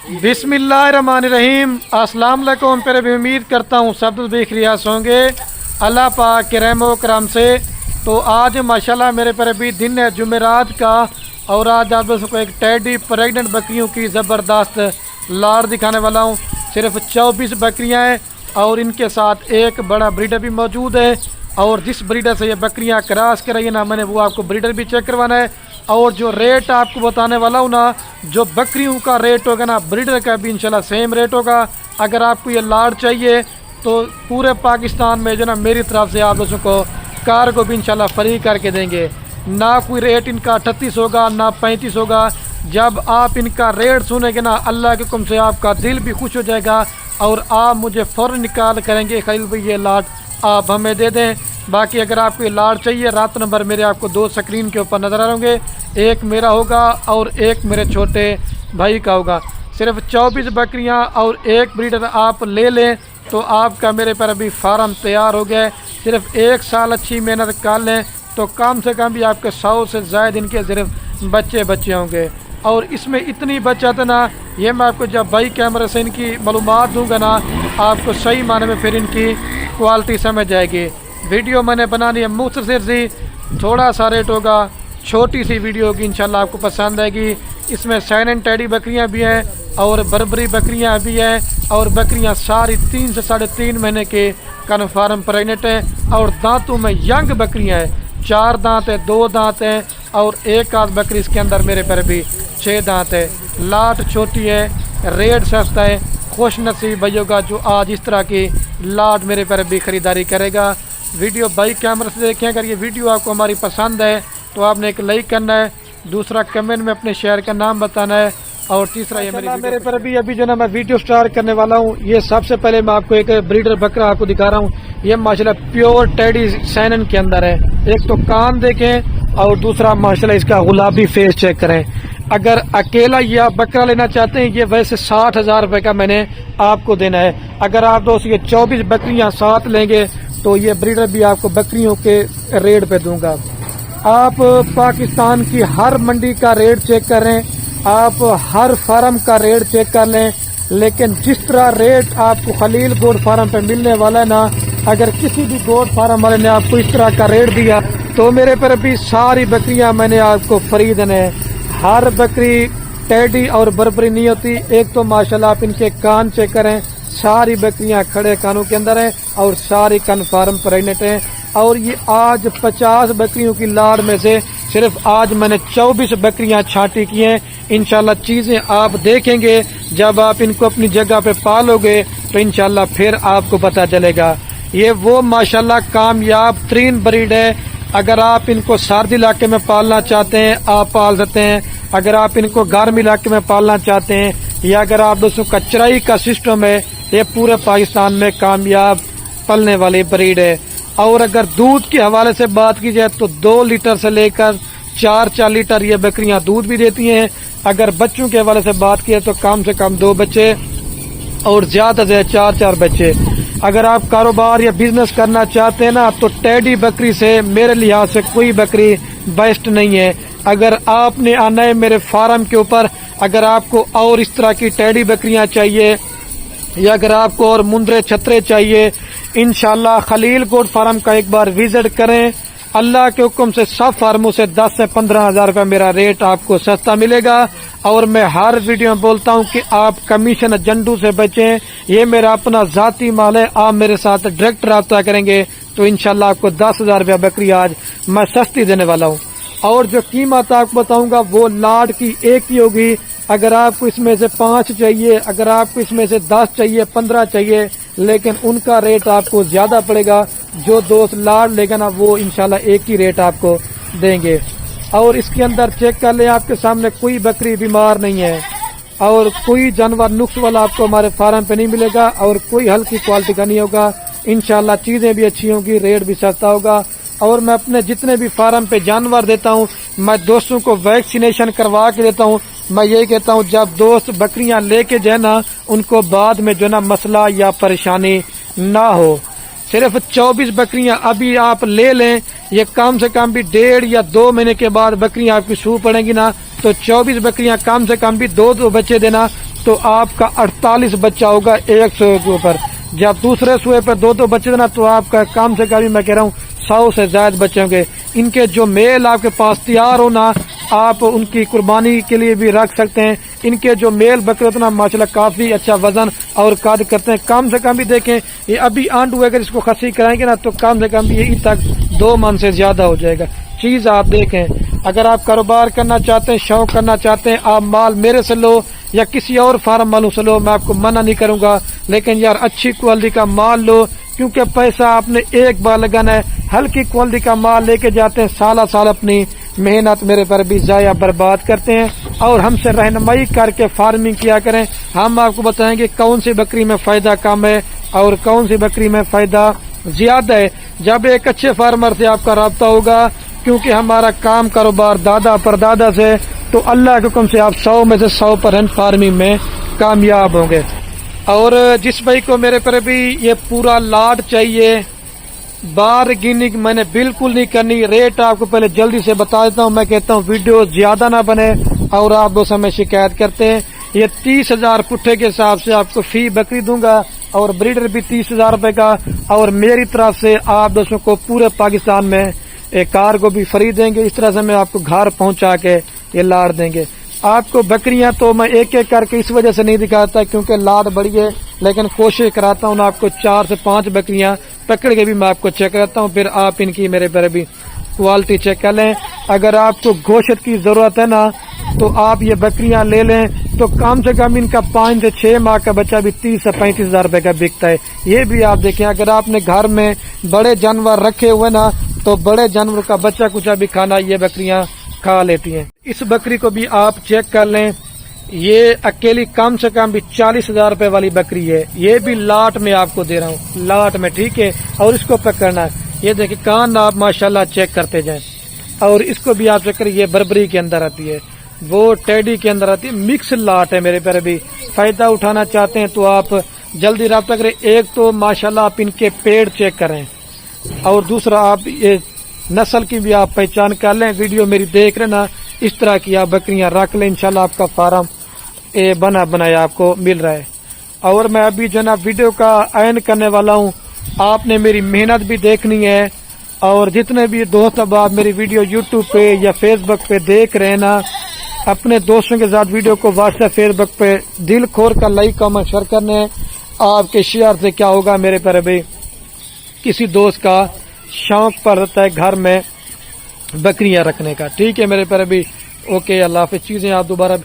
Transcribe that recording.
बिस्मिल्लाहिर्रहमानिर्रहीम। अस्सलाम वालेकुम। फिर भी उम्मीद करता हूँ सब बेखियास होंगे अल्लाह पाक के रहमो करम से। तो आज माशाल्लाह मेरे पर भी दिन है जुमेरात का, और आज आप लोगों को एक टेडी प्रेग्नेंट बकरियों की ज़बरदस्त लाड़ दिखाने वाला हूँ। सिर्फ 24 बकरियाँ हैं और इनके साथ एक बड़ा ब्रीडर भी मौजूद है। और जिस ब्रीडर से ये बकरियाँ क्रॉस कर रही है ना, मैंने वो आपको ब्रीडर भी चेक करवाना है। और जो रेट आपको बताने वाला हूँ ना, जो बकरियों का रेट होगा ना, ब्रीडर का भी इंशाल्लाह सेम रेट होगा। अगर आपको ये लाड़ चाहिए तो पूरे पाकिस्तान में जो ना मेरी तरफ से आप लोगों को कार को भी इंशाल्लाह फ्री करके देंगे। ना कोई रेट इनका 38 होगा ना 35 होगा। जब आप इनका रेट सुनेंगे ना, अल्लाह के हुक्म से आपका दिल भी खुश हो जाएगा और आप मुझे फ़ौरन निकाल करेंगे खलील भाई ये लाड़ आप हमें दे दें। बाकी अगर आपको ये लाड़ चाहिए, रात नंबर मेरे आपको 2 स्क्रीन के ऊपर नज़र आ रहे होंगे, एक मेरा होगा और एक मेरे छोटे भाई का होगा। सिर्फ 24 बकरियां और एक ब्रीडर आप ले लें तो आपका मेरे पर अभी फार्म तैयार हो गया है। सिर्फ 1 साल अच्छी मेहनत कर लें तो कम से कम भी आपके 100 से ज़ायद इनके सिर्फ बच्चे होंगे। और इसमें इतनी बचत है ना, ये मैं आपको जब बाई कैमरे से इनकी मालूमात दूंगा ना, आपको सही माने में फिर इनकी क्वालिटी समझ जाएगी। वीडियो मैंने बनानी है मुख्तसर सी, थोड़ा सा रेट होगा, छोटी सी वीडियो होगी, इंशाल्लाह आपको पसंद आएगी। इसमें साइलेंट टेडी बकरियां भी हैं और बर्बरी बकरियां भी हैं, और बकरियां सारी 3 से 3.5 महीने के कन्फर्म प्रेग्नेंट हैं। और दांतों में यंग बकरियां हैं, 4 दांत है, 2 दांत है और एक आध बकरी इसके अंदर मेरे पर भी 6 दांत है। लाट छोटी है, रेट सस्ता है। खुश नसीब भाई होगा जो आज इस तरह की लाट मेरे पर भी ख़रीदारी करेगा। वीडियो बाई कैमरे से देखें। अगर ये वीडियो आपको हमारी पसंद है तो आपने एक लाइक करना है, दूसरा कमेंट में अपने शहर का नाम बताना है, और तीसरा ये मेरे पर अभी जो ना मैं वीडियो स्टार्ट करने वाला हूँ। ये सबसे पहले मैं आपको एक ब्रीडर बकरा आपको दिखा रहा हूँ। ये माशाल्लाह प्योर टेडी सैनन के अंदर है। एक तो कान देखें और दूसरा माशाल्लाह इसका गुलाबी फेस चेक करें। अगर अकेला ये आप बकरा लेना चाहते हैं, ये वैसे 60,000 रुपये का मैंने आपको देना है। अगर आप दोस्त ये 24 बकरियां साथ लेंगे तो ये ब्रीडर भी आपको बकरियों के रेट पे दूंगा। आप पाकिस्तान की हर मंडी का रेट चेक करें, आप हर फार्म का रेट चेक कर लें, लेकिन जिस तरह रेट आपको खलील गोट फार्म पे मिलने वाला है ना, अगर किसी भी गोट फार्म वाले ने आपको इस तरह का रेट दिया तो मेरे पर भी सारी बकरियां मैंने आपको फ्री देने हैं। हर बकरी टेडी और बर्बरी नहीं होती। एक तो माशाल्लाह आप इनके कान चेक करें, सारी बकरियां खड़े कानों के अंदर हैं और सारी कन्फर्म प्रेग्नेंट हैं। और ये आज 50 बकरियों की लाड़ में से सिर्फ आज मैंने 24 बकरियां छांटी की हैं। इंशाल्लाह चीजें आप देखेंगे, जब आप इनको अपनी जगह पे पालोगे तो इंशाल्लाह फिर आपको पता चलेगा। ये वो माशाल्लाह कामयाब तरीन ब्रीड है। अगर आप इनको सर्दी इलाके में पालना चाहते हैं आप पाल सकते हैं। अगर आप इनको गर्म इलाके में पालना चाहते हैं, या अगर आप दोस्तों कचराई का सिस्टम है, ये पूरे पाकिस्तान में कामयाब पलने वाली ब्रीड है। और अगर दूध के हवाले से बात की जाए तो 2 लीटर से लेकर 4 लीटर ये बकरियां दूध भी देती हैं। अगर बच्चों के हवाले से बात की तो कम से कम 2 बच्चे और ज्यादा से 4 बच्चे। अगर आप कारोबार या बिजनेस करना चाहते हैं ना, तो टेडी बकरी से मेरे लिहाज से कोई बकरी बेस्ट नहीं है। अगर आपने आना है मेरे फार्म के ऊपर, अगर आपको और इस तरह की टेडी बकरियां चाहिए, या अगर आपको और मुंदरे छतरे चाहिए, इंशाल्लाह खलील गोट फार्म का एक बार विजिट करें। अल्लाह के हुक्म से सब फार्मों से 10 से 15 हजार रुपये मेरा रेट आपको सस्ता मिलेगा। और मैं हर वीडियो में बोलता हूं कि आप कमीशन एजेंटों से बचें। ये मेरा अपना जाती माल है। आप मेरे साथ डायरेक्ट रब्ता करेंगे तो इंशाल्लाह आपको 10,000 रुपया बकरी आज मैं सस्ती देने वाला हूं। और जो कीमत आपको बताऊंगा वो लाड़ की एक ही होगी। अगर आपको इसमें से 5 चाहिए, अगर आपको इसमें से 10 चाहिए, 15 चाहिए, लेकिन उनका रेट आपको ज्यादा पड़ेगा। जो दोस्त लाड़ लेगा ना, वो इंशाल्लाह एक ही रेट आपको देंगे। और इसके अंदर चेक कर लें, आपके सामने कोई बकरी बीमार नहीं है और कोई जानवर नुक्स वाला आपको हमारे फार्म पे नहीं मिलेगा, और कोई हल्की क्वालिटी का नहीं होगा। इंशाल्लाह चीजें भी अच्छी होंगी, रेट भी सस्ता होगा। और मैं अपने जितने भी फार्म पे जानवर देता हूँ, मैं दोस्तों को वैक्सीनेशन करवा के देता हूँ। मैं यही कहता हूँ जब दोस्त बकरियां लेके जाए ना, उनको बाद में जो ना मसला या परेशानी ना हो। सिर्फ 24 बकरियां अभी आप ले लें, ये कम से कम भी 1.5 या 2 महीने के बाद बकरियां आपकी सूह पड़ेंगी ना, تو 24 بکریاں کم سے کم بھی 2 بچے دینا تو آپ کا 48 بچہ ہوگا ایک سوئے کے اوپر. جب دوسرے سوئے پر 2 بچے دینا تو آپ کا کم سے کم میں کہہ رہا ہوں 100 سے زائد بچے ہوں گے. ان کے جو میل آپ کے پاس تیار ہونا آپ ان کی قربانی کے لیے بھی رکھ سکتے ہیں. ان کے جو میل بکرے اتنا ماشاءاللہ کافی اچھا وزن اور قد کرتے ہیں. کم سے کم بھی دیکھیں یہ ابھی آنڈ ہوئے اگر اس کو خصی کرائیں گے نا تو کم سے کم بھی یہی تک 2 من سے زیادہ ہو جائے گا. چیز آپ دیکھیں اگر آپ کاروبار کرنا چاہتے ہیں شوق کرنا چاہتے ہیں آپ مال میرے سے لو یا کسی اور فارم والوں سے لو میں آپ کو منع نہیں کروں گا لیکن یار اچھی کوالٹی کا مال لو کیونکہ پیسہ آپ نے ایک بار لگانا ہے. ہلکی کوالٹی کا مال لے کے جاتے ہیں سال اپنی محنت میرے پر بھی ضائع برباد کرتے ہیں. اور ہم سے رہنمائی کر کے فارمنگ کیا کریں. ہم آپ کو بتائیں گے کون سی بکری میں فائدہ کم ہے اور کون سی بکری میں فائدہ زیادہ ہے. جب ایک اچھے فارمر سے آپ کا رابطہ ہوگا کیونکہ ہمارا کام کاروبار دادا پردادا سے تو اللہ کے حکم سے آپ 100 میں سے 100% فارمنگ میں کامیاب ہوں گے. اور جس بھائی کو میرے پر بھی یہ پورا لاٹ چاہیے بارگیننگ میں نے بالکل نہیں کرنی. ریٹ آپ کو پہلے جلدی سے بتا دیتا ہوں. میں کہتا ہوں ویڈیو زیادہ نہ بنے اور آپ اس میں شکایت کرتے ہیں. یہ 30,000 پٹھے کے حساب سے آپ کو فی بکری دوں گا اور بریڈر بھی 30,000 روپے کا اور میری طرف سے آپ دوستوں کو پورے پاکستان میں ایک کار کو بھی فری دیں گے. اس طرح سے میں آپ کو گھر پہنچا کے یہ لاٹ دیں گے. آپ کو بکریاں تو میں ایک ایک کر کے اس وجہ سے نہیں دکھاتا کیونکہ لاٹ بڑی ہے لیکن کوشش کراتا ہوں آپ کو 4 سے 5 بکریاں پکڑ کے بھی میں آپ کو چیک کرتا ہوں پھر آپ ان کی میرے پر بھی کوالٹی چیک کر لیں. اگر آپ کو گوشت کی ضرورت ہے نا تو آپ یہ بکریاں لے لیں تو کم سے کم ان کا 5 سے 6 ماہ کا بچہ بھی 30 سے 35,000 روپے کا بکتا ہے. یہ بھی آپ دیکھیں اگر آپ نے گھر میں بڑے جانور رکھے ہوئے نا تو بڑے جانور کا بچہ کچھ بھی کھانا یہ بکریاں کھا لیتی ہیں. اس بکری کو بھی آپ چیک کر لیں یہ اکیلی کم سے کم بھی 40,000 روپے والی بکری ہے. یہ بھی لاٹ میں آپ کو دے رہا ہوں لاٹ میں ٹھیک ہے. اور اس کو پکڑنا ہے یہ دیکھیں کان آپ ماشاءاللہ چیک کرتے جائیں اور اس کو بھی آپ چیک کریں. یہ بربری کے اندر آتی ہے وہ ٹیڈی کے اندر آتی ہے مکس لاٹ ہے. میرے پر بھی فائدہ اٹھانا چاہتے ہیں تو آپ جلدی رابطہ کریں. ایک تو ماشاءاللہ آپ ان کے پیڑ چیک کریں اور دوسرا آپ یہ نسل کی بھی آپ پہچان کر لیں. ویڈیو میری دیکھ رہے نا اس طرح کی آپ بکریاں رکھ لیں انشاءاللہ آپ کا فارم بنایا آپ کو مل رہا ہے. اور میں ابھی جو نا ویڈیو کا عین کرنے والا ہوں. آپ نے میری محنت بھی دیکھنی ہے اور جتنے بھی دوست اب آپ میری ویڈیو یوٹیوب پہ یا فیس بک پہ دیکھ رہے ہیں نا اپنے دوستوں کے ساتھ ویڈیو کو واٹس ایپ فیس بک پہ دل کھول کر لائک کامنٹ شیئر کرنے ہیں. آپ کے شیئر سے کیا ہوگا میرے پر بھی کسی دوست کا شوق پر رہتا ہے گھر میں بکریاں رکھنے کا. ٹھیک ہے میرے پر بھی اوکے اللہ حافظ. چیزیں آپ دوبارہ